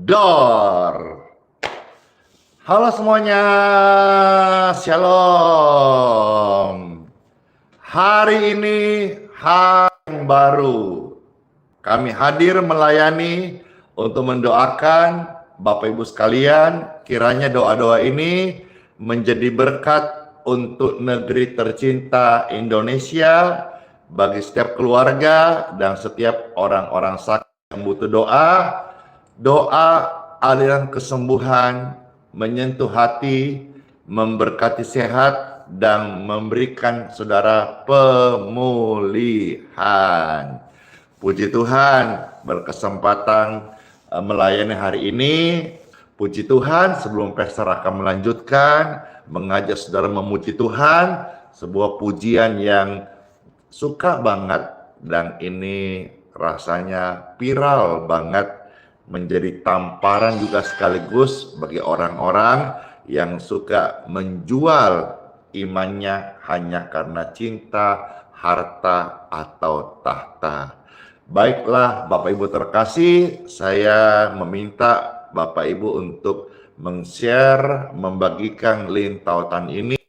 Dor. Halo semuanya, Shalom. Hari ini hari yang baru. Kami hadir melayani untuk mendoakan Bapak Ibu sekalian, kiranya doa-doa ini menjadi berkat untuk negeri tercinta Indonesia, bagi setiap keluarga dan setiap orang-orang sakit yang butuh doa. Doa aliran kesembuhan menyentuh hati, memberkati sehat, dan memberikan saudara pemulihan. Puji Tuhan, berkesempatan melayani hari ini. Puji Tuhan, sebelum pastor akan melanjutkan, mengajak saudara memuji Tuhan, sebuah pujian yang suka banget, dan ini rasanya viral banget, menjadi tamparan juga sekaligus bagi orang-orang yang suka menjual imannya hanya karena cinta, harta, atau tahta. Baiklah Bapak Ibu terkasih, saya meminta Bapak Ibu untuk men-share, membagikan link tautan ini,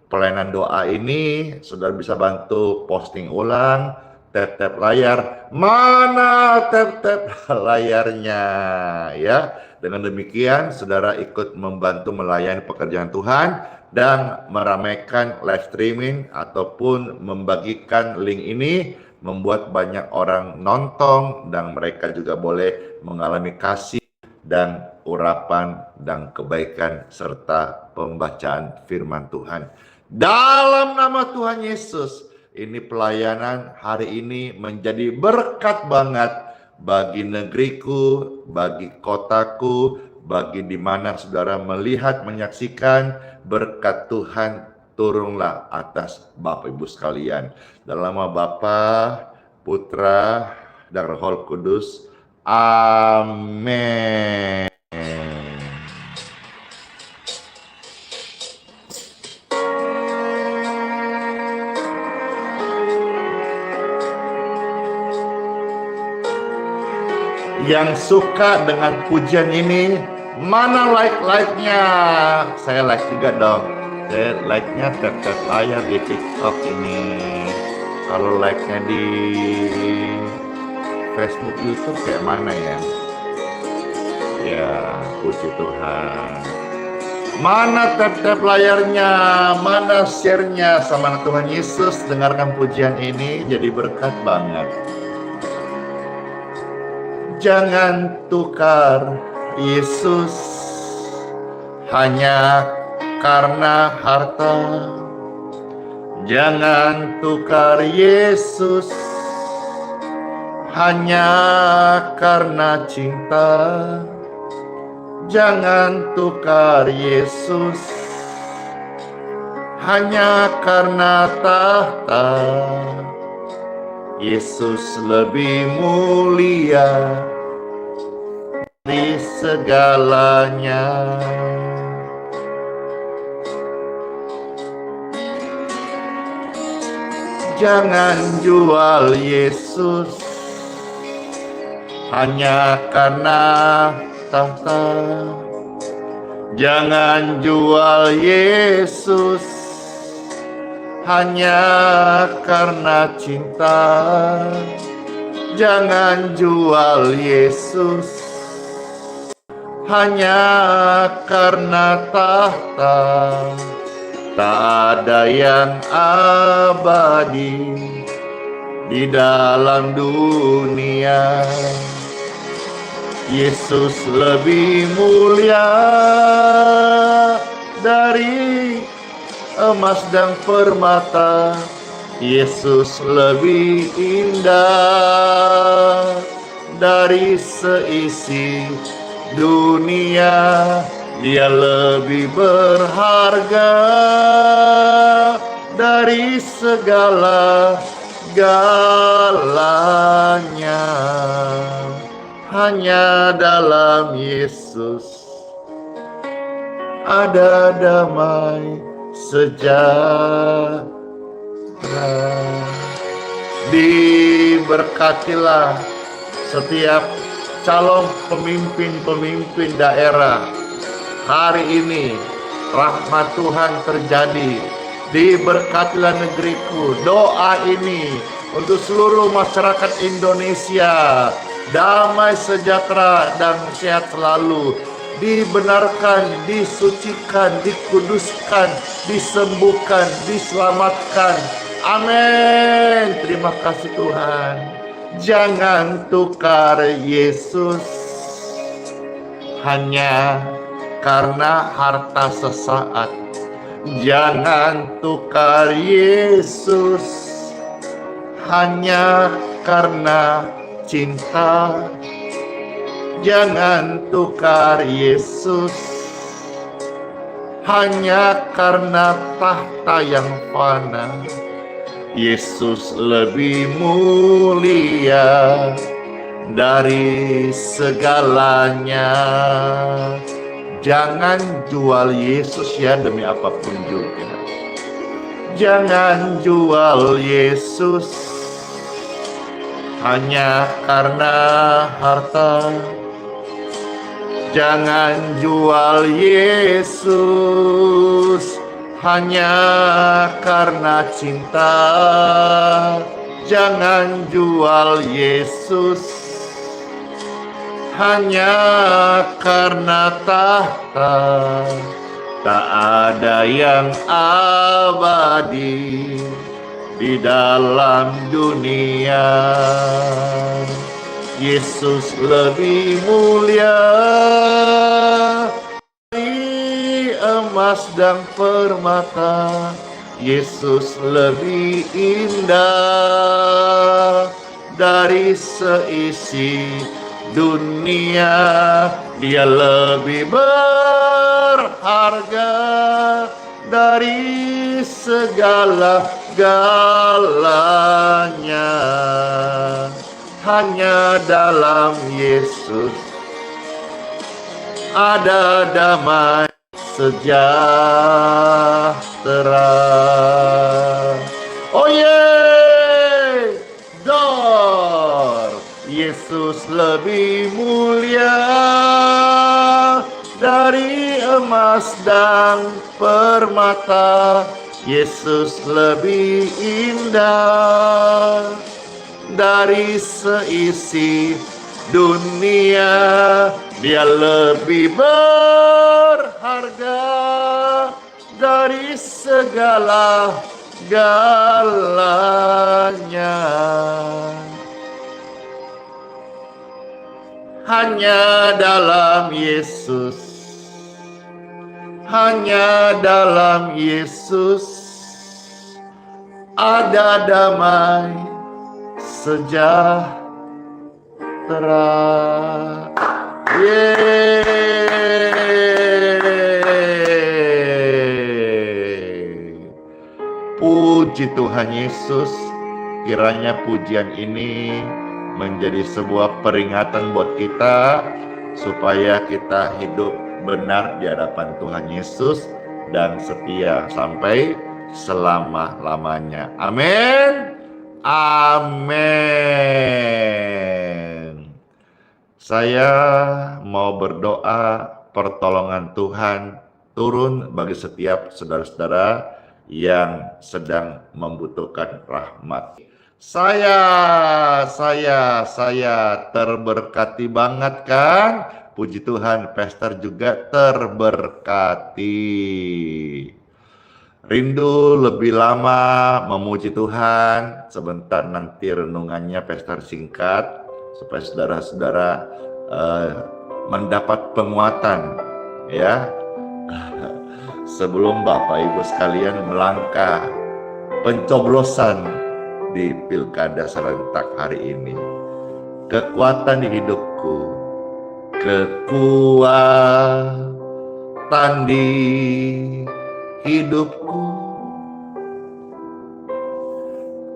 pelayanan doa ini. Saudara bisa bantu posting ulang, tap-tap layar. Mana tap-tap layarnya ya? Dengan demikian saudara ikut membantu melayani pekerjaan Tuhan dan meramaikan live streaming ataupun membagikan link ini, membuat banyak orang nonton dan mereka juga boleh mengalami kasih dan urapan dan kebaikan serta pembacaan firman Tuhan. Dalam nama Tuhan Yesus, ini pelayanan hari ini menjadi berkat banget bagi negeriku, bagi kotaku, bagi di mana saudara melihat, menyaksikan. Berkat Tuhan turunlah atas Bapak Ibu sekalian. Dalam nama Bapa, Putra, dan Roh Kudus. Amin. Yang suka dengan pujian ini, mana like-nya? Saya like juga dong. Saya like-nya tap-tap layar di TikTok ini. Kalau like-nya di Facebook, YouTube kayak mana ya? Ya, puji Tuhan. Mana tap-tap layarnya? Mana share-nya? Sama Tuhan Yesus, dengarkan pujian ini, jadi berkat banget. Jangan tukar Yesus hanya karena harta. Jangan tukar Yesus hanya karena cinta. Jangan tukar Yesus hanya karena tahta. Yesus lebih mulia dari segalanya. Jangan jual Yesus hanya karena tahta. Jangan jual Yesus hanya karena cinta. Jangan jual Yesus hanya karena tahta. Tak ada yang abadi di dalam dunia. Yesus lebih mulia dari emas dan permata. Yesus lebih indah dari seisi dunia. Dia lebih berharga dari segala-galanya. Hanya dalam Yesus ada damai sejahtera. Diberkatilah setiap calon pemimpin-pemimpin daerah. Hari ini rahmat Tuhan terjadi. Diberkatilah negeriku. Doa ini untuk seluruh masyarakat Indonesia. Damai, sejahtera, dan sehat selalu. Dibenarkan, disucikan, dikuduskan, disembuhkan, diselamatkan. Amin. Terima kasih Tuhan. Jangan tukar Yesus hanya karena harta sesaat. Jangan tukar Yesus hanya karena cinta. Jangan tukar Yesus hanya karena tahta yang fana. Yesus lebih mulia dari segalanya. Jangan jual Yesus ya demi apapun juga. Jangan jual Yesus hanya karena harta. Jangan jual Yesus hanya karena cinta. Jangan jual Yesus hanya karena tahta. Tak ada yang abadi di dalam dunia. Yesus lebih mulia dari emas dan permata. Yesus lebih indah dari seisi dunia. Dia lebih berharga dari segala-galanya. Hanya dalam Yesus ada damai sejahtera. Oh yeah, Dor, Yesus lebih mulia dari emas dan permata. Yesus lebih indah dari seisi dunia. Dia lebih berharga dari segala-galanya. Hanya dalam Yesus, hanya dalam Yesus ada damai sejahtera. Yeay. Puji Tuhan Yesus. Kiranya pujian ini menjadi sebuah peringatan buat kita supaya kita hidup benar di hadapan Tuhan Yesus dan setia sampai selama-lamanya. Amin. Amin. Saya mau berdoa pertolongan Tuhan turun bagi setiap saudara-saudara yang sedang membutuhkan rahmat. Saya terberkati banget kan? Puji Tuhan, Pastor juga terberkati. Rindu lebih lama memuji Tuhan. Sebentar nanti renungannya Pastor singkat supaya saudara-saudara mendapat penguatan ya. Sebelum Bapak Ibu sekalian melangkah pencoblosan di pilkada serentak hari ini. Kekuatan di hidupku, kekuatan di hidupku,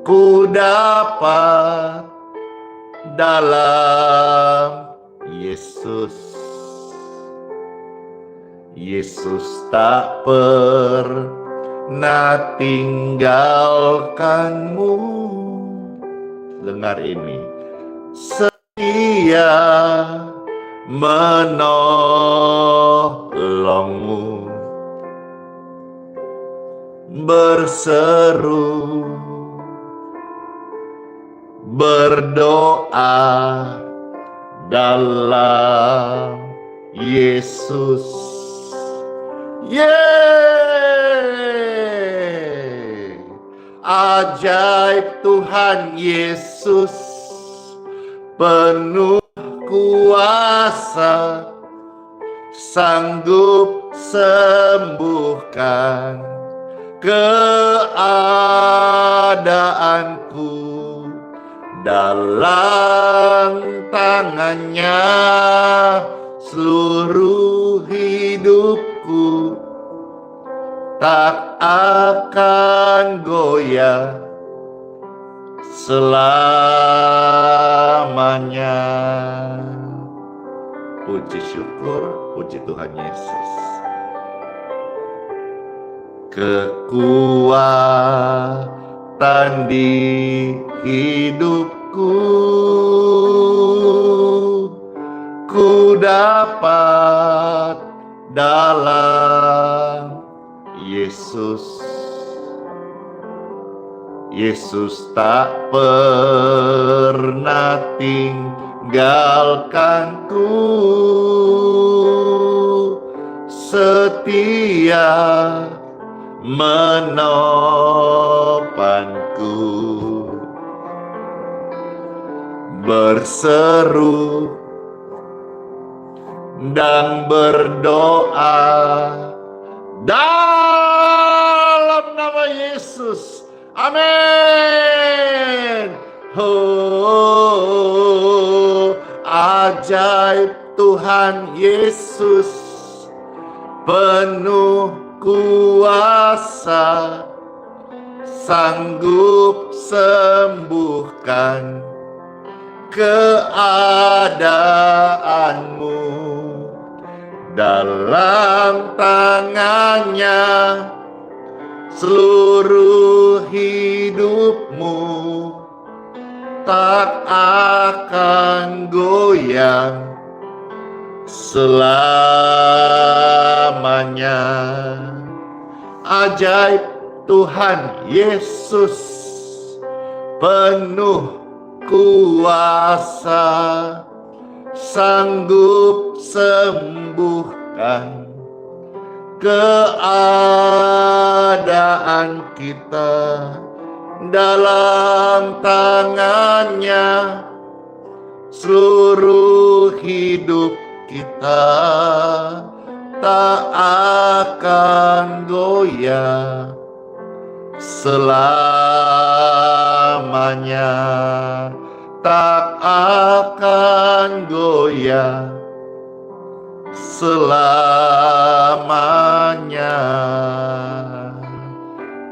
ku dapat dalam Yesus. Yesus tak pernah tinggalkanmu. Dengar ini. Setia setia menolongmu, berseru, berdoa dalam Yesus. Yeay! Ajaib Tuhan Yesus, penuh kuasa, sanggup sembuhkan keadaanku. Dalam tangannya seluruh hidupku tak akan goyah selamanya. Puji syukur, puji Tuhan Yesus. Kekuatan di hidupku, ku dapat dalam Yesus. Yesus tak pernah tinggalkanku, setia menopangku, berseru dan berdoa dalam nama Yesus. Amin. Oh, ajaib Tuhan Yesus, penuh kuasa, sanggup sembuhkan keadaanmu. Dalam tangannya seluruh hidupmu tak akan goyang selamanya. Ajaib Tuhan Yesus, penuh kuasa, sanggup sembuhkan keadaan kita. Dalam tangannya seluruh hidup kita tak akan goyah selamanya, tak akan goyah selamanya.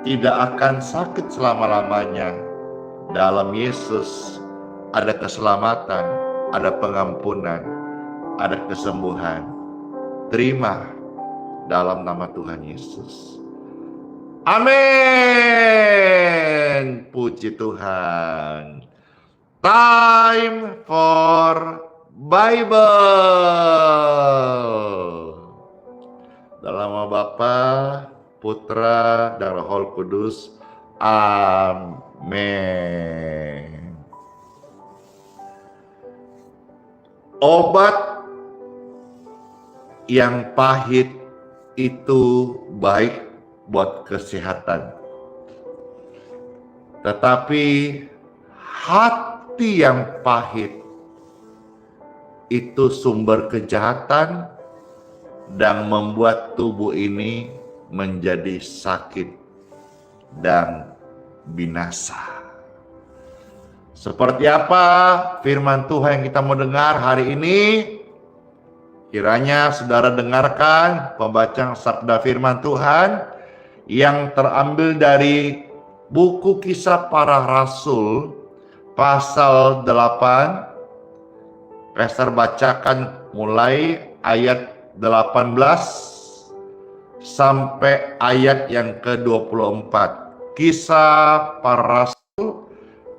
Tidak akan sakit selama-lamanya. Dalam Yesus ada keselamatan, ada pengampunan, ada kesembuhan. Terima dalam nama Tuhan Yesus. Amin. Puji Tuhan. Time for Bible. Dalam nama Bapa, Putra, dan Roh Kudus. Amin. Obat yang pahit itu baik buat kesehatan, tetapi hati yang pahit itu sumber kejahatan dan membuat tubuh ini menjadi sakit dan binasa. Seperti apa firman Tuhan yang kita mau dengar hari ini? Kiranya saudara dengarkan pembacaan sabda firman Tuhan yang terambil dari buku Kisah Para Rasul pasal 8. Pastor bacakan mulai ayat 18 sampai ayat yang ke-24. Kisah Para Rasul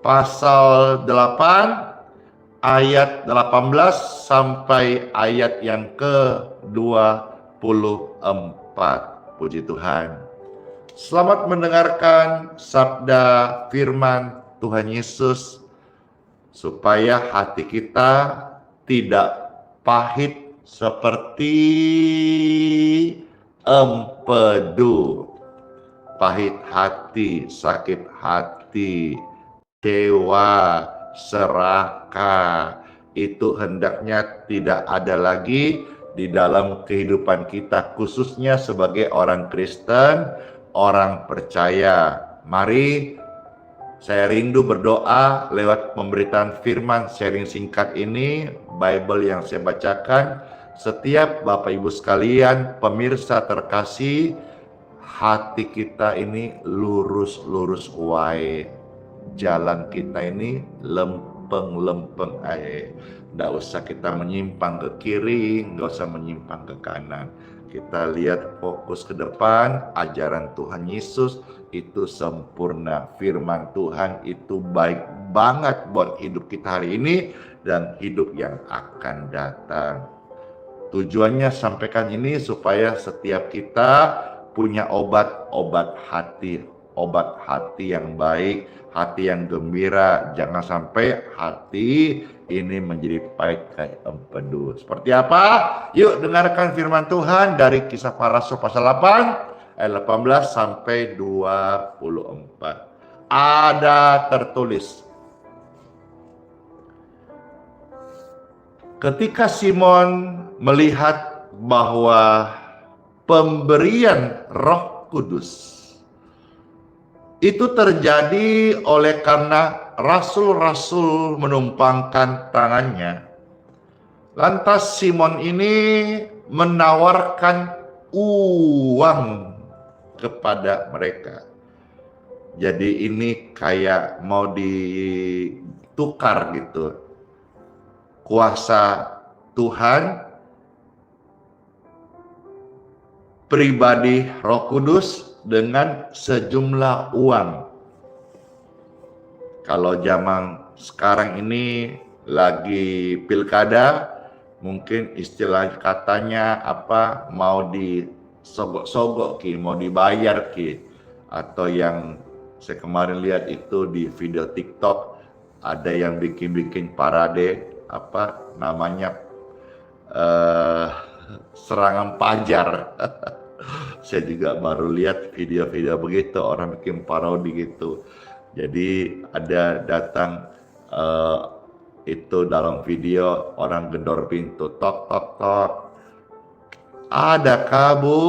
pasal 8 ayat 18 sampai ayat yang ke-24. Puji Tuhan. Selamat mendengarkan sabda firman Tuhan Yesus, supaya hati kita tidak pahit seperti empedu. Pahit hati, sakit hati, kecewa, serakah, itu hendaknya tidak ada lagi di dalam kehidupan kita, khususnya sebagai orang Kristen, orang percaya. Mari saya rindu berdoa lewat pemberitaan firman sharing singkat ini, Bible yang saya bacakan. Setiap Bapak Ibu sekalian, pemirsa terkasih, hati kita ini lurus-lurus wae. Jalan kita ini lempeng-lempeng aja. Nggak usah kita menyimpang ke kiri, nggak usah menyimpang ke kanan. Kita lihat fokus ke depan, ajaran Tuhan Yesus itu sempurna. Firman Tuhan itu baik banget buat hidup kita hari ini dan hidup yang akan datang. Tujuannya sampaikan ini supaya setiap kita punya obat hati yang baik, hati yang gembira. Jangan sampai hati ini menjadi pahit kayak empedu. Seperti apa? Yuk dengarkan firman Tuhan dari Kisah Para Rasul pasal 8 ayat 18 sampai 24. Ada tertulis, ketika Simon melihat bahwa pemberian Roh Kudus itu terjadi oleh karena rasul-rasul menumpangkan tangannya, lantas Simon ini menawarkan uang kepada mereka. Jadi ini kayak mau ditukar gitu, kuasa Tuhan, pribadi Roh Kudus dengan sejumlah uang. Kalau zaman sekarang ini lagi pilkada, mungkin istilah katanya apa, mau disogok-sogok ki, mau dibayar ki, atau yang saya kemarin lihat itu di video TikTok, ada yang bikin parade apa namanya, serangan pajar. Saya juga baru lihat video-video begitu, orang bikin parodi gitu. Jadi ada datang itu dalam video orang gedor pintu, tok tok tok. Ada kabu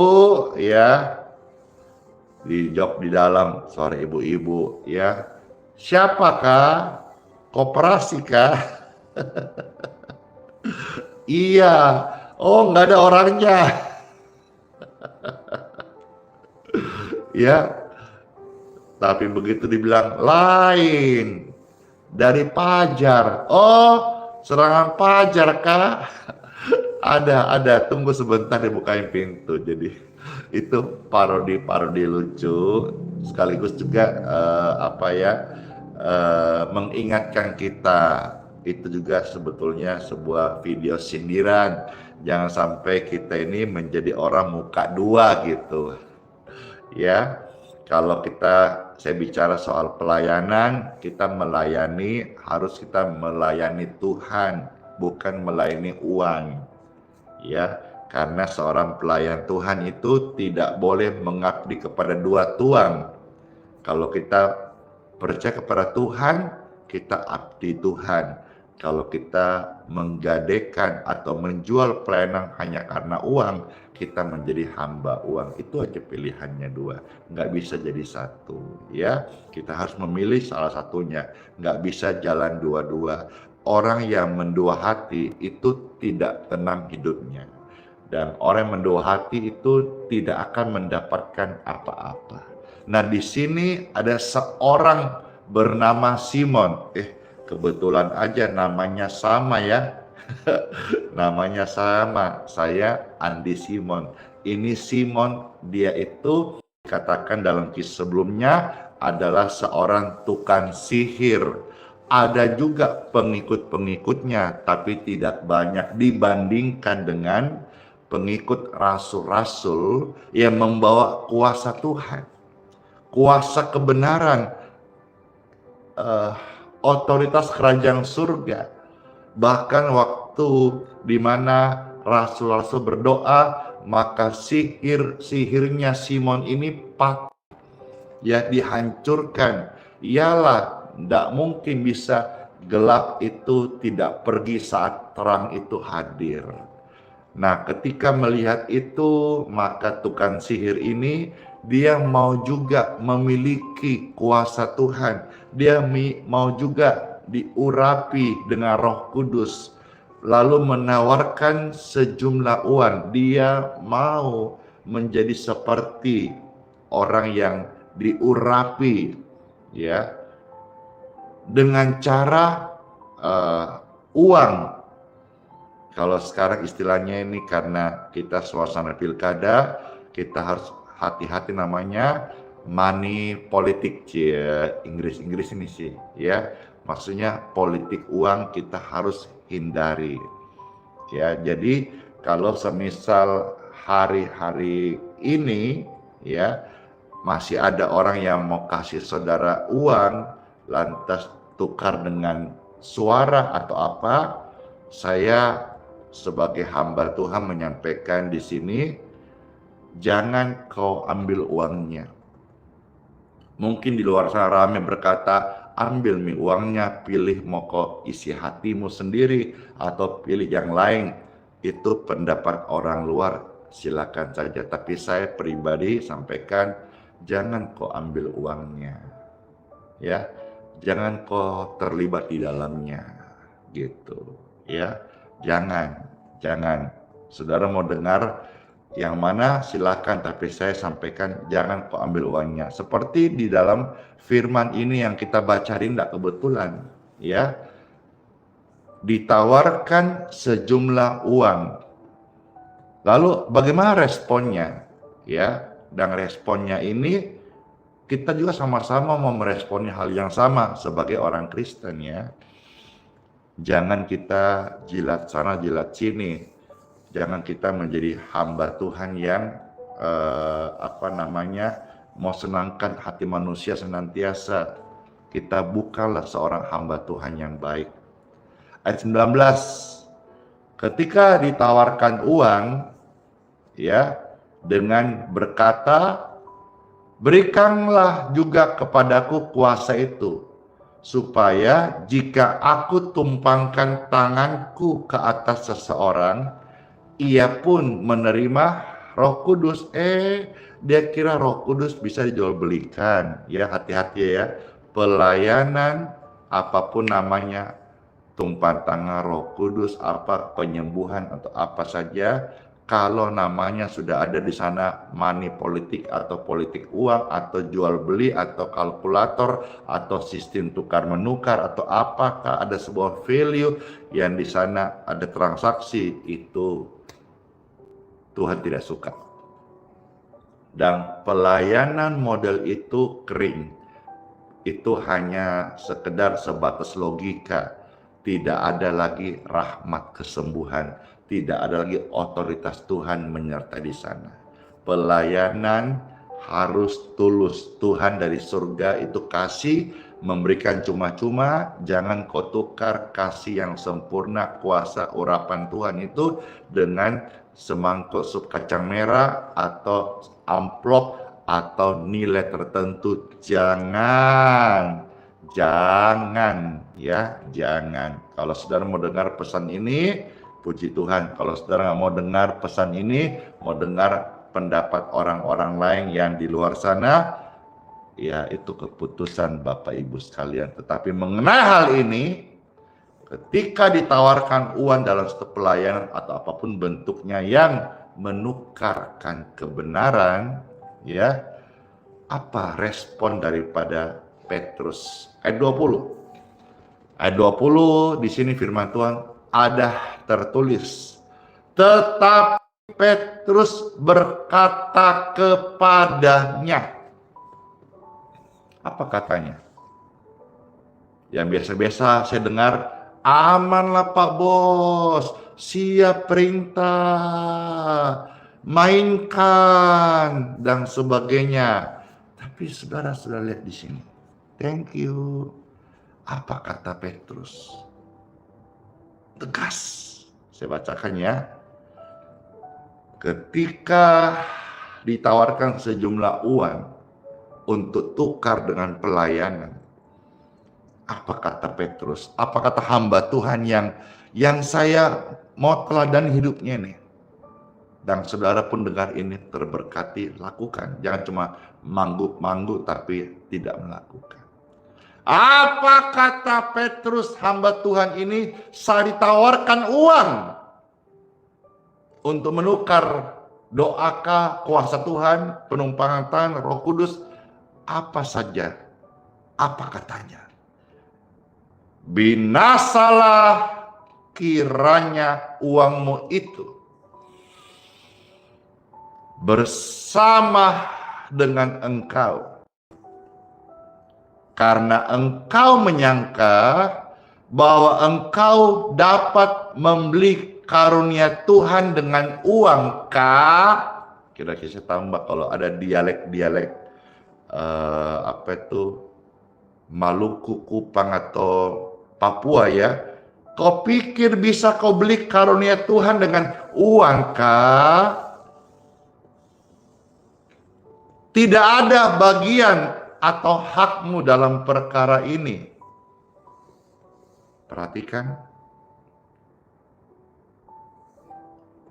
ya, dijawab di dalam suara ibu-ibu ya. Siapakah? Koperasi kah? Iya. Oh, nggak ada orangnya. Ya, tapi begitu dibilang lain dari pajar. Oh, serangan pajar kah? Ada. Tunggu sebentar dibukain pintu. Jadi itu parodi lucu, sekaligus juga mengingatkan kita. Itu juga sebetulnya sebuah video sindiran. Jangan sampai kita ini menjadi orang muka dua gitu. Ya, kalau saya bicara soal pelayanan, kita harus kita melayani Tuhan, bukan melayani uang. Ya, karena seorang pelayan Tuhan itu tidak boleh mengabdi kepada dua tuan. Kalau kita percaya kepada Tuhan, kita abdi Tuhan. Kalau kita menggadekan atau menjual pelayanan hanya karena uang, kita menjadi hamba uang. Itu aja pilihannya dua, nggak bisa jadi satu. Ya, kita harus memilih salah satunya, nggak bisa jalan dua-dua. Orang yang mendua hati itu tidak tenang hidupnya, dan orang yang mendua hati itu tidak akan mendapatkan apa-apa. Nah, di sini ada seorang bernama Simon. Kebetulan aja namanya sama ya. Namanya sama, saya Andi Simon. Ini Simon, dia itu dikatakan dalam kisah sebelumnya adalah seorang tukang sihir, Ada juga pengikut-pengikutnya, tapi tidak banyak dibandingkan dengan pengikut rasul-rasul yang membawa kuasa Tuhan, kuasa kebenaran, eh, otoritas kerajaan surga. Bahkan waktu di mana rasul-rasul berdoa, maka sihirnya Simon ini ya dihancurkan. Ialah tidak mungkin bisa gelap itu tidak pergi saat terang itu hadir. Nah, ketika melihat itu, maka tukang sihir ini dia mau juga memiliki kuasa Tuhan. Dia mau juga diurapi dengan Roh Kudus, lalu menawarkan sejumlah uang. Dia mau menjadi seperti orang yang diurapi, ya, dengan cara uang. Kalau sekarang istilahnya ini karena kita suasana pilkada, kita harus hati-hati namanya money politik, ya, Inggris ini sih, ya. Maksudnya politik uang kita harus hindari. Ya, jadi kalau semisal hari-hari ini, ya, masih ada orang yang mau kasih saudara uang lantas tukar dengan suara atau apa, saya sebagai hamba Tuhan menyampaikan di sini, jangan kau ambil uangnya. Mungkin di luar sana ramai berkata, ambil mi uangnya, pilih mau kau isi hatimu sendiri atau pilih yang lain. Itu pendapat orang luar, silakan saja. Tapi saya pribadi sampaikan, jangan kau ambil uangnya, ya, jangan kau terlibat di dalamnya, gitu, ya. Jangan. Saudara mau dengar yang mana silakan, tapi saya sampaikan jangan kau ambil uangnya. Seperti di dalam firman ini yang kita bacain tidak kebetulan, ya. Ditawarkan sejumlah uang. Lalu bagaimana responnya? Ya, dan responnya ini kita juga sama-sama mau meresponnya hal yang sama sebagai orang Kristen, ya. Jangan kita jilat sana jilat sini. Jangan kita menjadi hamba Tuhan yang mau senangkan hati manusia senantiasa. Kita bukanlah seorang hamba Tuhan yang baik. Ayat 19. Ketika ditawarkan uang, ya, dengan berkata, berikanlah juga kepadaku kuasa itu, supaya jika aku tumpangkan tanganku ke atas seseorang, ia pun menerima Roh Kudus. Dia kira Roh Kudus bisa dijual belikan. Ya, hati-hati ya. Pelayanan apapun namanya, tumpang tangan Roh Kudus, apa penyembuhan atau apa saja, kalau namanya sudah ada di sana money politik atau politik uang atau jual beli atau kalkulator atau sistem tukar menukar atau apakah ada sebuah value yang di sana ada transaksi, itu Tuhan tidak suka. Dan pelayanan model itu kering. Itu hanya sekedar sebatas logika. Tidak ada lagi rahmat kesembuhan. Tidak ada lagi otoritas Tuhan menyertai di sana. Pelayanan harus tulus. Tuhan dari surga itu kasih, memberikan cuma-cuma. Jangan kau tukar kasih yang sempurna, kuasa urapan Tuhan itu dengan semangkuk sup kacang merah atau amplop atau nilai tertentu. Jangan ya, jangan. Kalau saudara mau dengar pesan ini, puji Tuhan. Kalau saudara nggak mau dengar pesan ini, mau dengar pendapat orang-orang lain yang di luar sana, ya itu keputusan Bapak Ibu sekalian. Tetapi mengenai hal ini, ketika ditawarkan uang dalam satu pelayanan atau apapun bentuknya yang menukarkan kebenaran, ya, apa respon daripada Petrus? Ayat 20. Ayat 20 di sini firman Tuhan ada tertulis, tetapi Petrus berkata kepadanya. Apa katanya? Yang biasa-biasa saya dengar, amanlah Pak Bos, siap perintah, mainkan, dan sebagainya. Tapi saudara sudah lihat di sini. Thank you. Apa kata Petrus? Tegas. Saya bacakan ya. Ketika ditawarkan sejumlah uang untuk tukar dengan pelayanan, apa kata Petrus? Apa kata hamba Tuhan yang saya mau teladan hidupnya nih? Dan saudara pun dengar ini, terberkati, lakukan. Jangan cuma mangguk-mangguk tapi tidak melakukan. Apa kata Petrus hamba Tuhan ini? Saya ditawarkan uang untuk menukar doakah, kuasa Tuhan, penumpangan tangan, Roh Kudus, apa saja. Apa katanya? Binasalah kiranya uangmu itu bersama dengan engkau, karena engkau menyangka bahwa engkau dapat membeli karunia Tuhan dengan uang kah? Kira-kira saya tambah kalau ada dialek-dialek apa itu Maluku, Kupang atau Papua ya. Kau pikir bisa kau beli karunia Tuhan dengan uang kah? Tidak ada bagian atau hakmu dalam perkara ini. Perhatikan.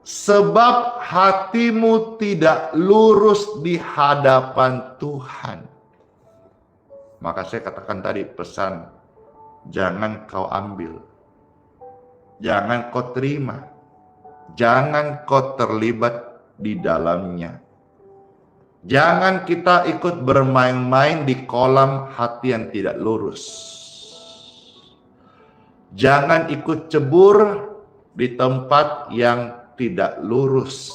Sebab hatimu tidak lurus di hadapan Tuhan. Maka saya katakan tadi pesan, jangan kau ambil. Jangan kau terima. Jangan kau terlibat di dalamnya. Jangan kita ikut bermain-main di kolam hati yang tidak lurus. Jangan ikut cebur di tempat yang tidak lurus.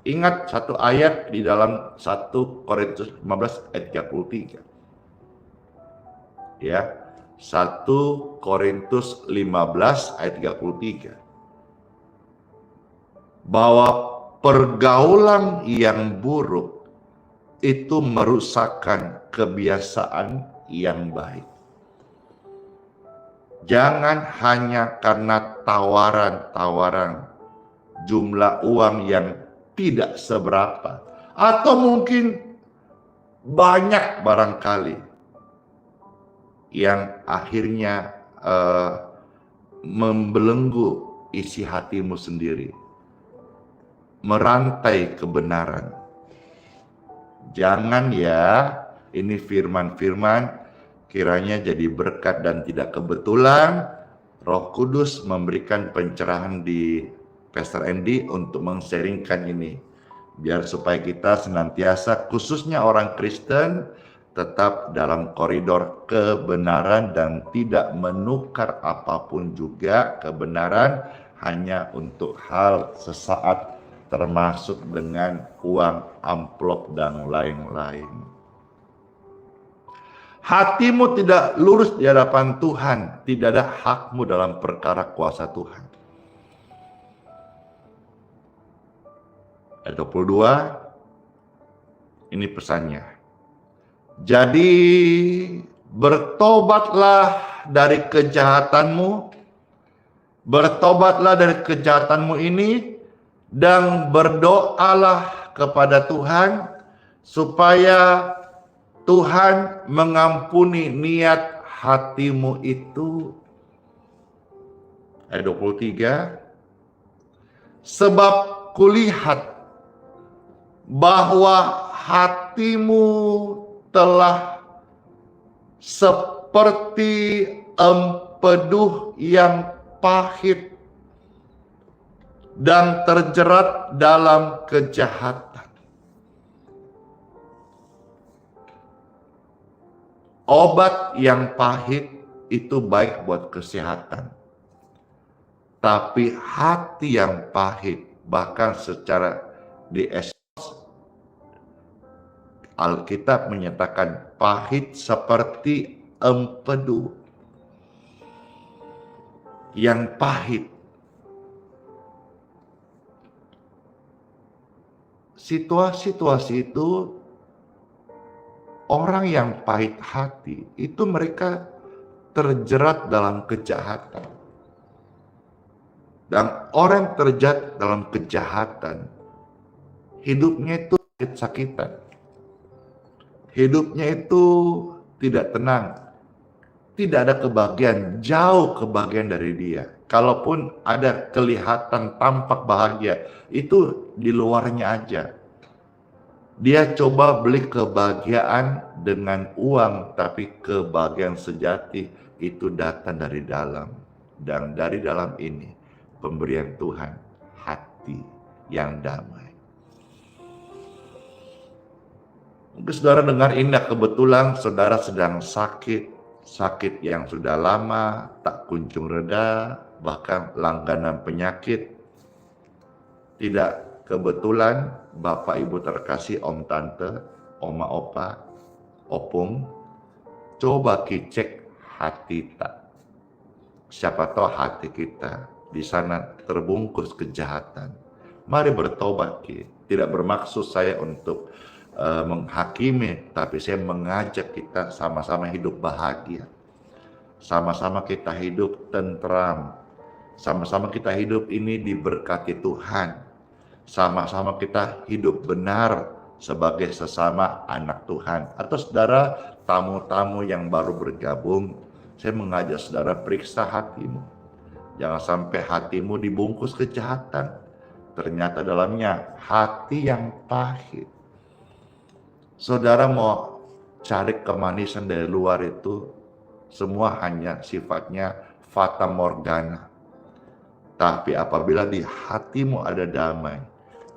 Ingat satu ayat di dalam 1 Korintus 15 ayat 33. Ya, 1 Korintus 15 ayat 33. Bahwa pergaulan yang buruk itu merusakkan kebiasaan yang baik. Jangan hanya karena tawaran-tawaran jumlah uang yang tidak seberapa, atau mungkin banyak barangkali yang akhirnya membelenggu isi hatimu sendiri, merantai kebenaran. Jangan ya, ini firman-firman kiranya jadi berkat dan tidak kebetulan Roh Kudus memberikan pencerahan di Pastor Andy untuk meng-sharingkan ini, biar supaya kita senantiasa, khususnya orang Kristen, tetap dalam koridor kebenaran dan tidak menukar apapun juga kebenaran hanya untuk hal sesaat, termasuk dengan uang amplop dan lain-lain. Hatimu tidak lurus di hadapan Tuhan, tidak ada hakmu dalam perkara kuasa Tuhan. Ayat 22, ini pesannya. Jadi bertobatlah dari kejahatanmu, ini, dan berdoalah kepada Tuhan supaya Tuhan mengampuni niat hatimu itu. Ayat 23, sebab kulihat bahwa hatimu telah seperti empedu yang pahit dan terjerat dalam kejahatan. Obat yang pahit itu baik buat kesehatan. Tapi hati yang pahit, bahkan secara di Alkitab menyatakan pahit seperti empedu, yang pahit. Situasi-situasi itu, orang yang pahit hati itu mereka terjerat dalam kejahatan. Dan orang yang terjerat dalam kejahatan, hidupnya itu sakit-sakitan. Hidupnya itu tidak tenang. Tidak ada kebahagiaan, jauh kebahagiaan dari dia. Kalaupun ada kelihatan tampak bahagia, itu di luarnya aja. Dia coba beli kebahagiaan dengan uang, tapi kebahagiaan sejati itu datang dari dalam. Dan dari dalam ini, pemberian Tuhan, hati yang damai. Mungkin saudara dengar indah, kebetulan saudara sedang sakit yang sudah lama, tak kunjung reda, bahkan langganan penyakit. Tidak kebetulan Bapak Ibu terkasih, Om Tante, Oma Opa, Opung, coba cek hati tak. Siapa tahu hati kita di sana terbungkus kejahatan. Mari bertobat, tidak bermaksud saya untuk menghakimi, tapi saya mengajak kita sama-sama hidup bahagia. Sama-sama kita hidup tentram. Sama-sama kita hidup ini diberkati Tuhan. Sama-sama kita hidup benar sebagai sesama anak Tuhan. Atau saudara tamu-tamu yang baru bergabung, saya mengajak saudara periksa hatimu. Jangan sampai hatimu dibungkus kejahatan. Ternyata dalamnya hati yang pahit. Saudara mau cari kemanisan dari luar itu, semua hanya sifatnya fata morgana. Tapi apabila di hatimu ada damai,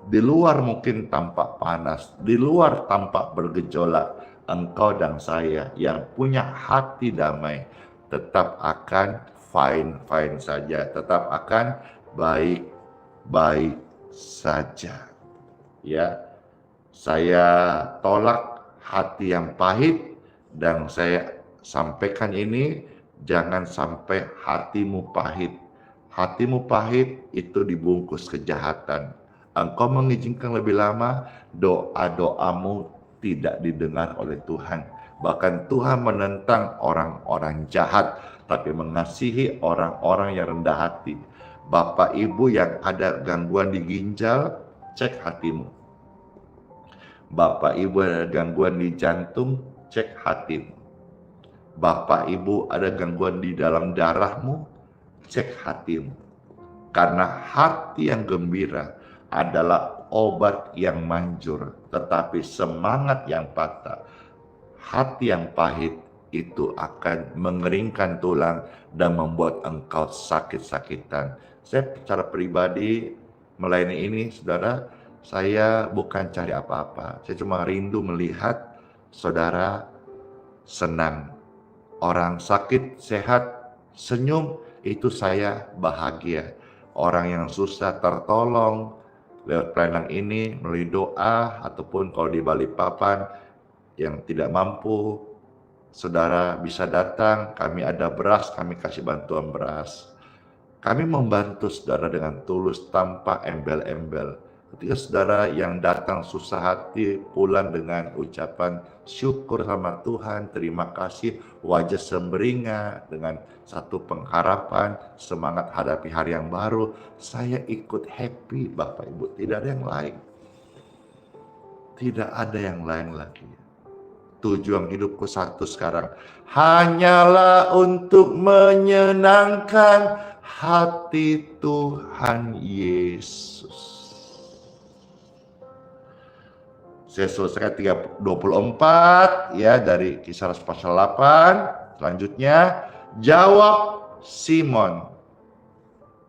di luar mungkin tampak panas, di luar tampak bergejolak, engkau dan saya yang punya hati damai tetap akan fine-fine saja, tetap akan baik-baik saja. Ya, saya tolak hati yang pahit dan saya sampaikan ini, jangan sampai hatimu pahit. Hatimu pahit itu dibungkus kejahatan. Engkau mengizinkan lebih lama, doa-doamu tidak didengar oleh Tuhan. Bahkan Tuhan menentang orang-orang jahat, tapi mengasihi orang-orang yang rendah hati. Bapak Ibu yang ada gangguan di ginjal, cek hatimu. Bapak Ibu ada gangguan di jantung, cek hatimu. Bapak Ibu ada gangguan di dalam darahmu, cek hatimu. Karena hati yang gembira adalah obat yang manjur, tetapi semangat yang patah, hati yang pahit itu akan mengeringkan tulang dan membuat engkau sakit-sakitan. Saya secara pribadi melayani ini, saudara, saya bukan cari apa-apa. Saya cuma rindu melihat saudara senang. Orang sakit, sehat, senyum, itu saya bahagia. Orang yang susah tertolong lewat pelayanan ini melalui doa, ataupun kalau di Balikpapan yang tidak mampu, saudara bisa datang, kami ada beras, kami kasih bantuan beras. Kami membantu saudara dengan tulus tanpa embel-embel. Ketika saudara yang datang susah hati pulang dengan ucapan syukur sama Tuhan, terima kasih, wajah semberinga dengan satu pengharapan, semangat hadapi hari yang baru, saya ikut happy Bapak Ibu, tidak ada yang lain. Tidak ada yang lain lagi. Tujuan hidupku satu sekarang, hanyalah untuk menyenangkan hati Tuhan Yesus. Saya selesaikan 24 ya dari Kisah Rasul pasal 8. Selanjutnya, jawab Simon.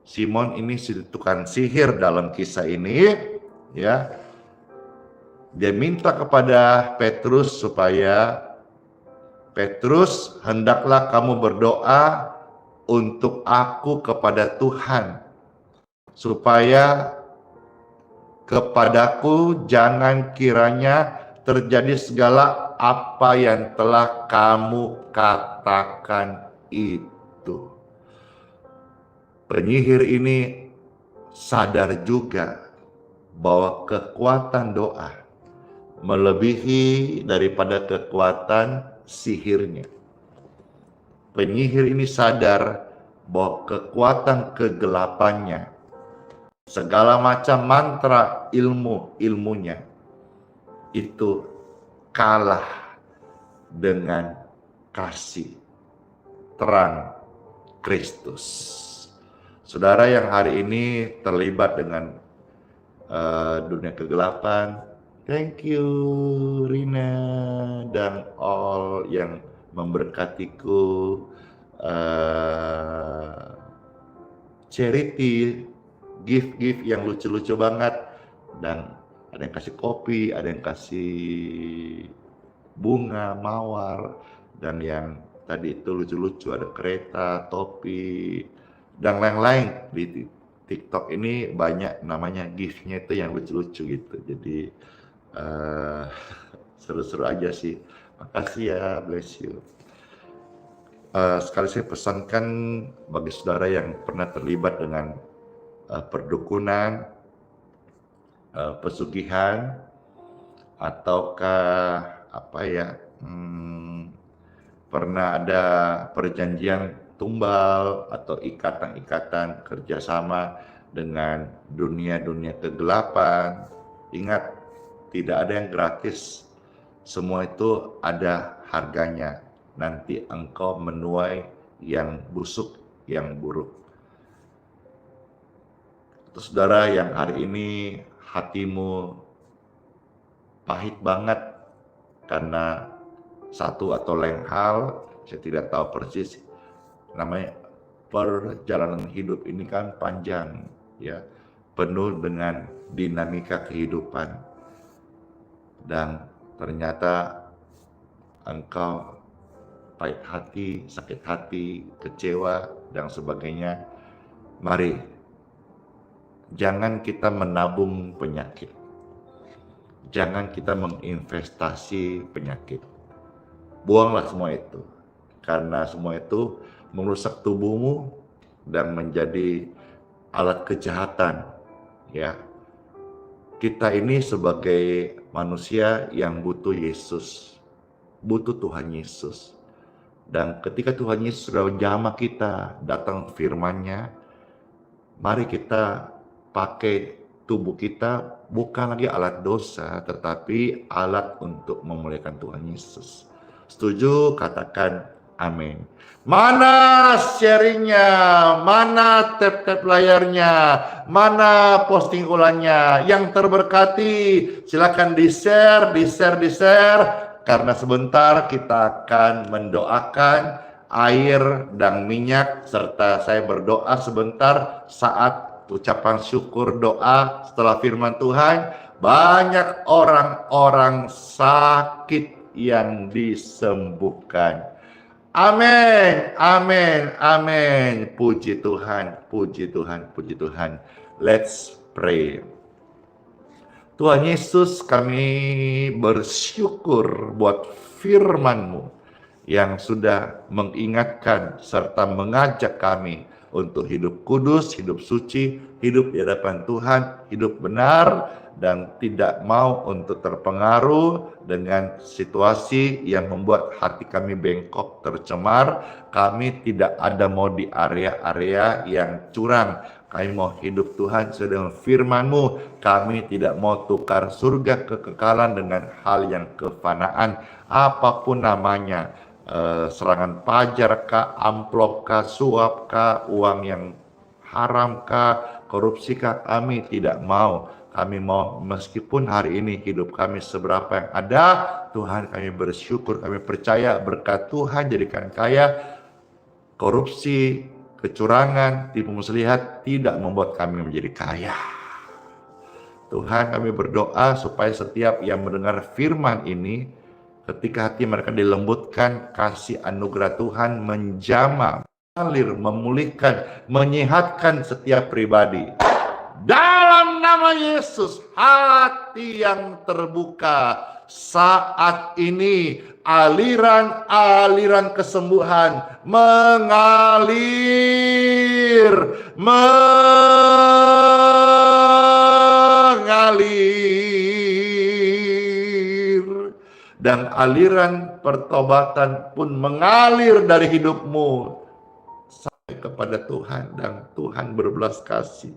Simon ini tukang sihir dalam kisah ini ya. Dia minta kepada Petrus supaya Petrus, hendaklah kamu berdoa untuk aku kepada Tuhan supaya kepadaku jangan kiranya terjadi segala apa yang telah kamu katakan itu. Penyihir ini sadar juga bahwa kekuatan doa melebihi daripada kekuatan sihirnya. Penyihir ini sadar bahwa kekuatan kegelapannya, segala macam mantra ilmunya itu kalah dengan kasih terang Kristus. Saudara yang hari ini terlibat dengan dunia kegelapan, thank you Rina dan all yang memberkatiku, charity, gift yang lucu-lucu banget, dan ada yang kasih kopi, ada yang kasih bunga, mawar, dan yang tadi itu lucu-lucu, ada kereta, topi, dan lain-lain. Di TikTok ini banyak namanya gift-nya itu yang lucu-lucu gitu. Jadi seru-seru aja sih. Makasih ya, bless you. Sekali saya pesankan bagi saudara yang pernah terlibat dengan perdukunan, pesugihan, ataukah pernah ada perjanjian tumbal atau ikatan-ikatan kerjasama dengan dunia kegelapan. Ingat, tidak ada yang gratis. Semua itu ada harganya. Nanti engkau menuai yang busuk, yang buruk. Terus saudara yang hari ini hatimu pahit banget karena satu atau lain hal, saya tidak tahu persis, namanya perjalanan hidup ini kan panjang ya, penuh dengan dinamika kehidupan, dan ternyata engkau pahit hati, sakit hati, kecewa dan sebagainya. Mari jangan kita menabung penyakit, jangan kita menginvestasi penyakit. Buanglah semua itu, karena semua itu merusak tubuhmu dan menjadi alat kejahatan ya. Kita ini sebagai manusia yang butuh Yesus, butuh Tuhan Yesus. Dan ketika Tuhan Yesus sudah menjamah kita, datang firman-Nya, mari kita pakai tubuh kita bukan lagi alat dosa, tetapi alat untuk memuliakan Tuhan Yesus. Setuju? Katakan amin. Mana sharingnya? Mana tap-tap layarnya? Mana posting ulannya? Yang terberkati, silakan di-share. Karena sebentar kita akan mendoakan air dan minyak, serta saya berdoa sebentar saat ucapan syukur doa setelah firman Tuhan. Banyak orang-orang sakit yang disembuhkan. Amin, amin, amin. Puji Tuhan, puji Tuhan, puji Tuhan. Let's pray. Tuhan Yesus, kami bersyukur buat firman-Mu yang sudah mengingatkan serta mengajak kami untuk hidup kudus, hidup suci, hidup di hadapan Tuhan, hidup benar, dan tidak mau untuk terpengaruh dengan situasi yang membuat hati kami bengkok, tercemar. Kami tidak ada mau di area-area yang curang. Kami mau hidup Tuhan sesuai dengan firman-Mu. Kami tidak mau tukar surga kekekalan dengan hal yang kefanaan, apapun namanya. Serangan pajar kah, amplop kah, suap kah, uang yang haram kah, korupsi kah, kami tidak mau. Kami mau meskipun hari ini hidup kami seberapa yang ada, Tuhan kami bersyukur, kami percaya berkat Tuhan jadikan kaya. Korupsi, kecurangan, tipu muslihat tidak membuat kami menjadi kaya. Tuhan, kami berdoa supaya setiap yang mendengar firman ini, ketika hati mereka dilembutkan, kasih anugerah Tuhan menjamah, mengalir, memulihkan, menyehatkan setiap pribadi. Dalam nama Yesus, hati yang terbuka, saat ini aliran-aliran kesembuhan mengalir, dan aliran pertobatan pun mengalir dari hidupmu sampai kepada Tuhan, dan Tuhan berbelas kasih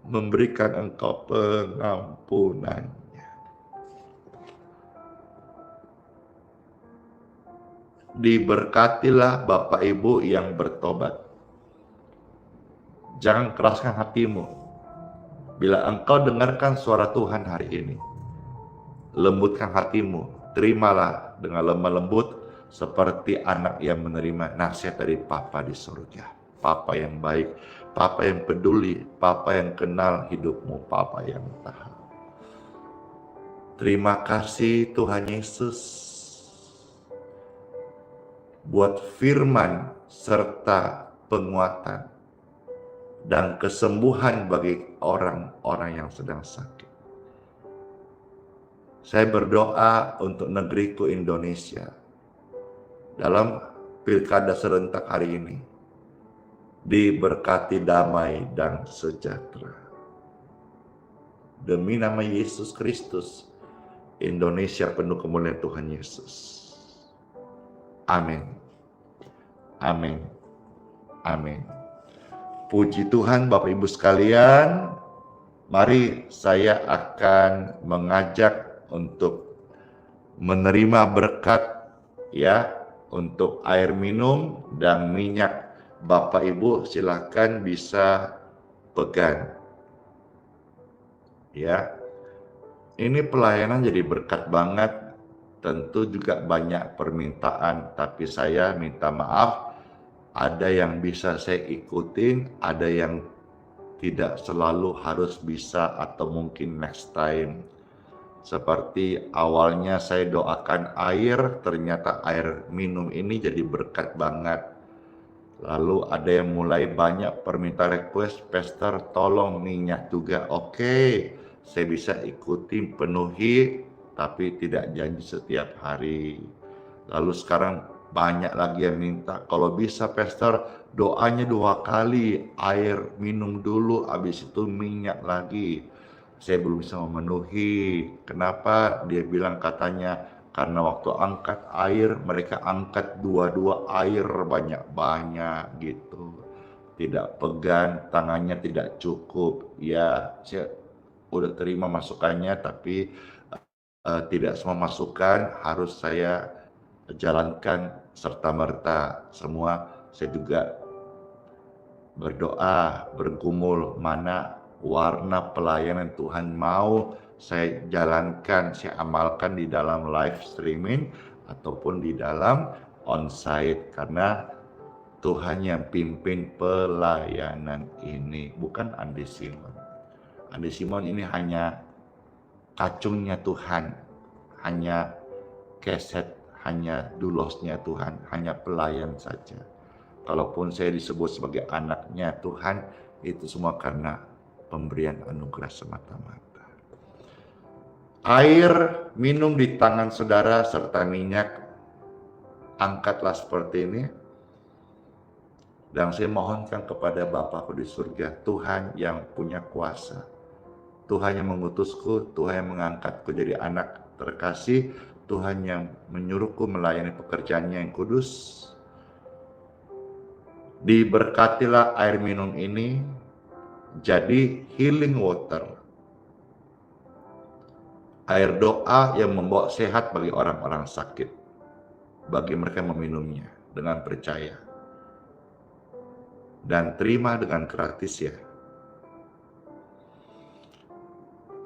memberikan engkau pengampunan. Diberkatilah Bapak Ibu yang bertobat. Jangan keraskan hatimu. Bila engkau dengarkan suara Tuhan hari ini, lembutkan hatimu. Terimalah dengan lemah lembut seperti anak yang menerima nasihat dari Papa di surga. Papa yang baik, Papa yang peduli, Papa yang kenal hidupmu, Papa yang tahu. Terima kasih Tuhan Yesus buat firman serta penguatan dan kesembuhan bagi orang-orang yang sedang sakit. Saya berdoa untuk negeriku Indonesia dalam pilkada serentak hari ini diberkati damai dan sejahtera. Demi nama Yesus Kristus, Indonesia penuh kemuliaan Tuhan Yesus. Amin. Amin. Amin. Puji Tuhan Bapak Ibu sekalian, mari saya akan mengajak untuk menerima berkat ya, untuk air minum dan minyak. Bapak Ibu silakan bisa pegang. Ya. Ini pelayanan jadi berkat banget. Tentu juga banyak permintaan, tapi saya minta maaf, ada yang bisa saya ikutin, ada yang tidak selalu harus bisa atau mungkin next time. Seperti awalnya saya doakan air, ternyata air minum ini jadi berkat banget. Lalu ada yang mulai banyak permintaan request, Pastor tolong minyak juga. Oke, saya bisa ikuti penuhi, tapi tidak janji setiap hari. Lalu sekarang banyak lagi yang minta, kalau bisa Pastor doanya 2 kali, air minum dulu, habis itu minyak lagi. Saya belum bisa memenuhi. Kenapa? Dia bilang katanya, karena waktu angkat air, mereka angkat 2 air banyak-banyak gitu. Tidak pegang, tangannya tidak cukup. Ya, saya udah terima masukannya, tapi tidak semua masukan harus saya jalankan serta-merta semua. Saya juga berdoa, bergumul mana warna pelayanan Tuhan mau saya jalankan, saya amalkan di dalam live streaming ataupun di dalam onsite, karena Tuhan yang pimpin pelayanan ini, bukan Andi Simon. Andi Simon ini hanya kacungnya Tuhan, hanya keset, hanya dulosnya Tuhan, hanya pelayan saja. Kalaupun saya disebut sebagai anaknya Tuhan, itu semua karena pemberian anugerah semata-mata. Air minum di tangan saudara serta minyak, angkatlah seperti ini. Dan saya mohonkan kepada Bapakku di surga, Tuhan yang punya kuasa, Tuhan yang mengutusku, Tuhan yang mengangkatku jadi anak terkasih, Tuhan yang menyuruhku melayani pekerjaannya yang kudus. Diberkatilah air minum ini jadi healing water, air doa yang membawa sehat bagi orang-orang sakit, bagi mereka yang meminumnya dengan percaya. Dan terima dengan gratis ya.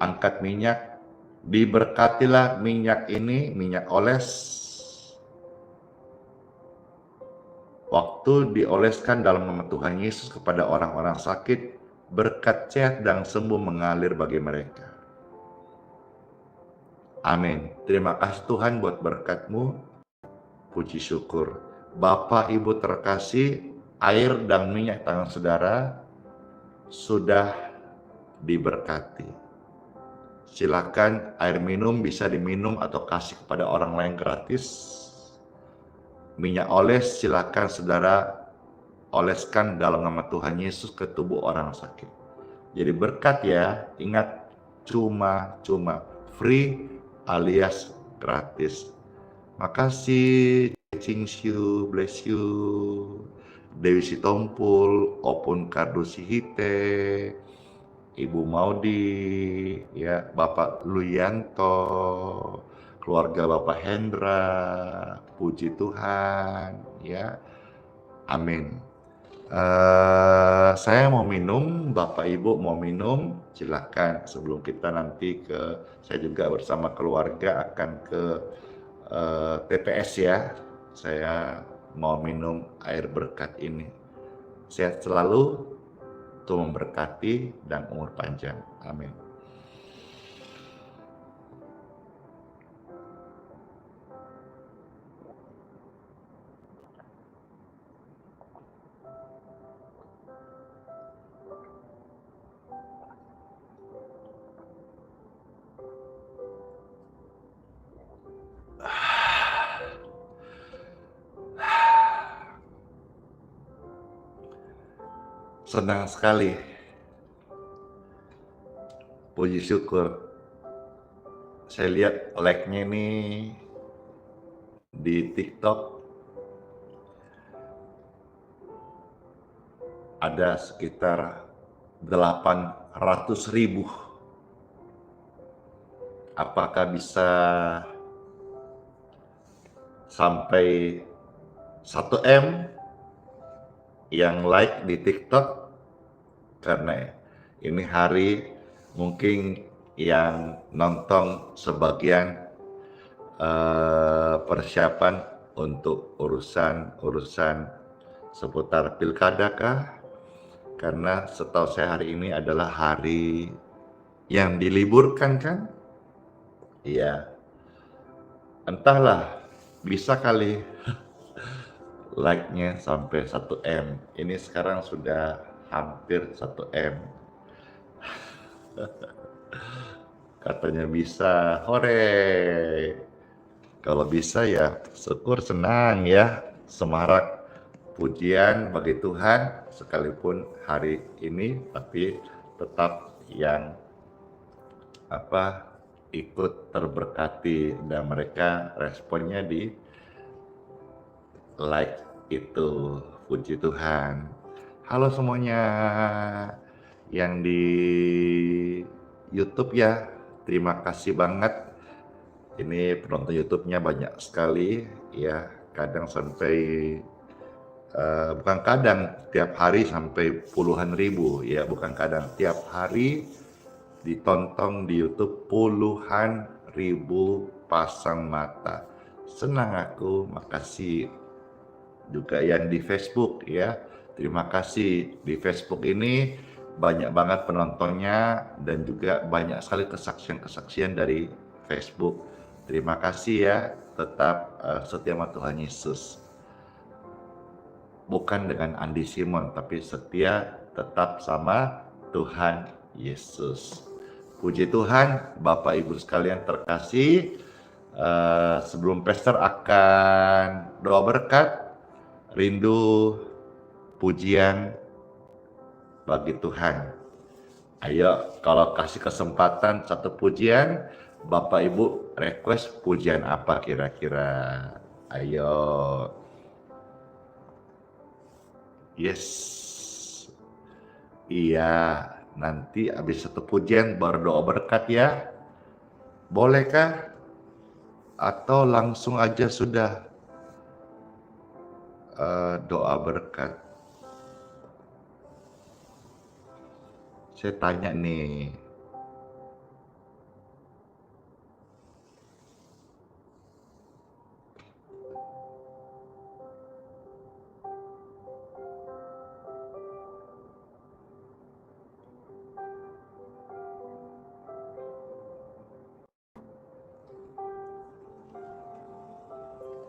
Angkat minyak, diberkatilah minyak ini, minyak oles. Waktu dioleskan dalam nama Tuhan Yesus kepada orang-orang sakit, berkat sehat dan sembuh mengalir bagi mereka. Amin. Terima kasih Tuhan buat berkat-Mu. Puji syukur. Bapak Ibu terkasih, air dan minyak tangan saudara sudah diberkati. Silakan air minum bisa diminum atau kasih kepada orang lain gratis. Minyak oles silakan saudara oleskan dalam nama Tuhan Yesus ke tubuh orang sakit. Jadi berkat ya, ingat cuma free alias gratis. Makasih, bless you, Dewi Sitompul, Opun Kardusihite, Ibu Maudi, ya Bapak Luyanto, keluarga Bapak Hendra, puji Tuhan, ya, amin. Saya mau minum, Bapak Ibu mau minum, silakan. Sebelum kita nanti saya juga bersama keluarga akan ke TPS ya. Saya mau minum air berkat ini. Sehat selalu, Tuhan memberkati dan umur panjang. Amin. Senang sekali. Puji syukur. Saya lihat like-nya nih di TikTok ada sekitar 800.000. Apakah bisa sampai 1M yang like di TikTok? Karena ini hari mungkin yang nonton sebagian persiapan untuk urusan seputar pilkada kah? Karena setahu saya hari ini adalah hari yang diliburkan kan? Iya. Entahlah, bisa kali like-nya sampai 1M. Ini sekarang sudah hampir 1M. Katanya bisa, hore. Kalau bisa ya syukur, senang ya. Semarak pujian bagi Tuhan sekalipun hari ini, tapi tetap yang ikut terberkati dan mereka responnya di like itu. Puji Tuhan. Halo semuanya yang di YouTube ya, terima kasih banget. Ini penonton YouTube-nya banyak sekali ya, kadang sampai bukan kadang, tiap hari sampai puluhan ribu ya, bukan kadang, tiap hari ditonton di YouTube puluhan ribu pasang mata. Senang aku, makasih juga yang di Facebook ya. Terima kasih, di Facebook ini banyak banget penontonnya dan juga banyak sekali kesaksian-kesaksian dari Facebook. Terima kasih ya, tetap setia sama Tuhan Yesus. Bukan dengan Andi Simon, tapi setia tetap sama Tuhan Yesus. Puji Tuhan, Bapak Ibu sekalian terkasih. Sebelum Pastor akan doa berkat, rindu pujian bagi Tuhan. Ayo, kalau kasih kesempatan satu pujian, Bapak Ibu request pujian apa kira-kira? Ayo. Yes. Iya, nanti habis satu pujian baru doa berkat ya. Bolehkah? Atau langsung aja sudah doa berkat? Saya tanya nih.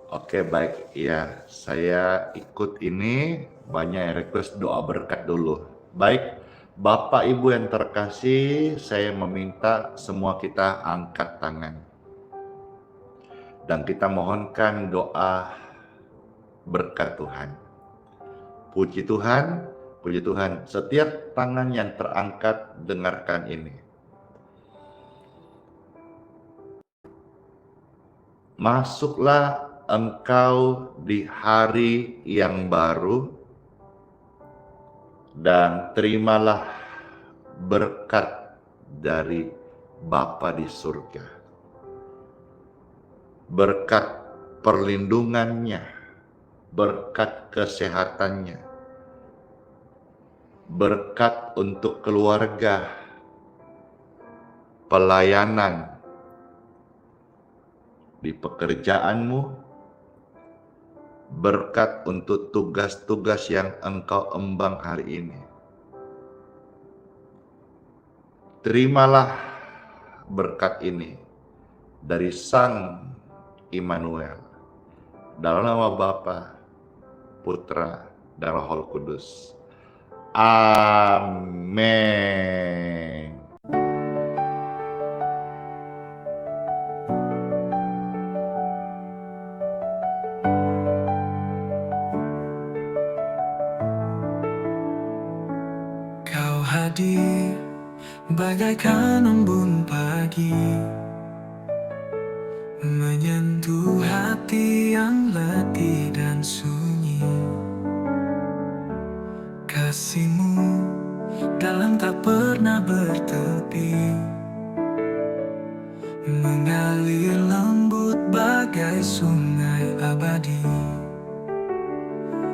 Oke, baik ya, saya ikut ini banyak yang request doa berkat dulu. Baik, Bapak Ibu yang terkasih, saya meminta semua kita angkat tangan. Dan kita mohonkan doa berkat Tuhan. Puji Tuhan, setiap tangan yang terangkat dengarkan ini. Masuklah engkau di hari yang baru, dan terimalah berkat dari Bapa di surga. Berkat perlindungannya, berkat kesehatannya, berkat untuk keluarga, pelayanan di pekerjaanmu, berkat untuk tugas-tugas yang engkau emban hari ini. Terimalah berkat ini dari Sang Immanuel, dalam nama Bapa, Putra, dan Roh Kudus. Amin. Kau hadir bagaikan embun pagi, menyentuh hati yang letih dan sunyi. Kasih-Mu dalam tak pernah bertepi, mengalir lembut bagai sungai abadi.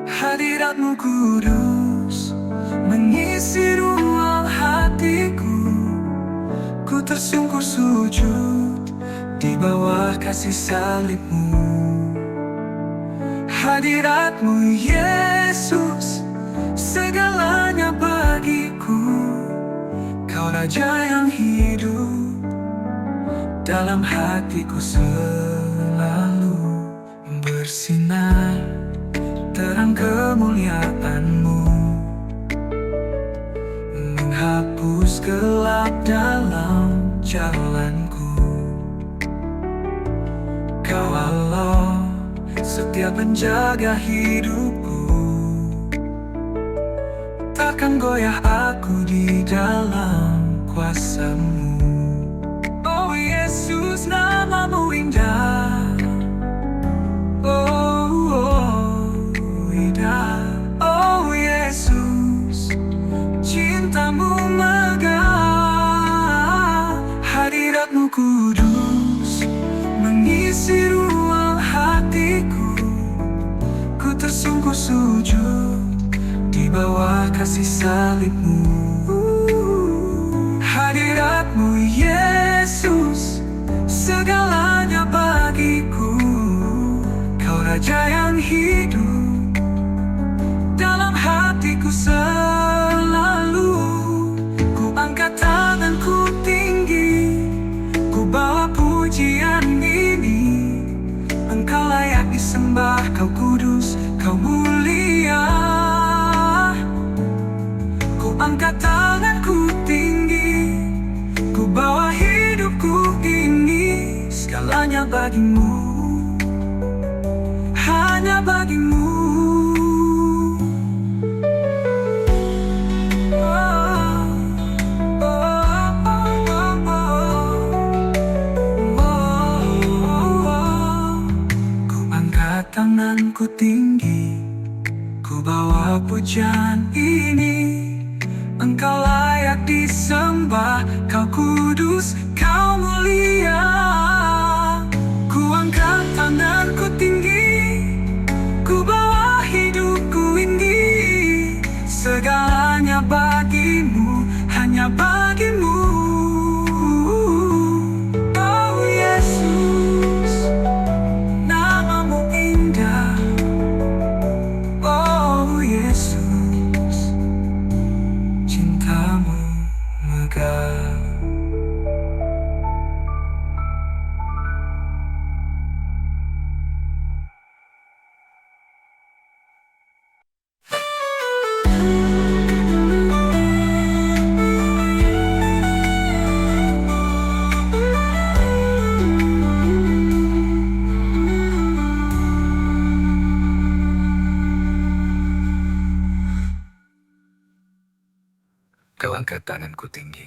Hadirat-Mu kudus mengisi ruang hatiku. Ku tersungkur sujud di bawah kasih salib-Mu. Hadirat-Mu Yesus, segalanya bagiku. Kau Raja yang hidup dalam hatiku selalu. Bersinar terang kemuliaan-Mu, menghapus gelap dalam jalanku. Kau Allah, setia penjaga hidupku. Takkan goyah aku di dalam kuasa-Mu. Oh Yesus, nama-Mu indah. Oh Yesus, cinta-Mu megah. Hadirat-Mu kudus mengisi ruang hatiku. Ku tersungkur sujud di bawah kasih salib-Mu. Hadirat-Mu Yesus, segalanya bagiku. Kau Raja yang hidup dalam hatiku selalu. Ku angkat tanganku tinggi, ku bawa pujian ini. Engkau layak disembah, Kau kudus, Kau mulia. Ku angkat tanganku tinggi, ku bawa hidupku ini. Segalanya bagi-Mu, hanya bagi-Mu. Tanganku tinggi, ku bawa pujian ini. Engkau layak disembah, Kau kudus, Kau mulia. Ku angkat tanganku tinggi, ku bawa hidupku ini. Segalanya bagi-Mu, hanya bagi-Mu. Oh Yesus, nama-Mu indah. Oh Yesus, cinta-Mu megah. Kau angkat tanganku tinggi.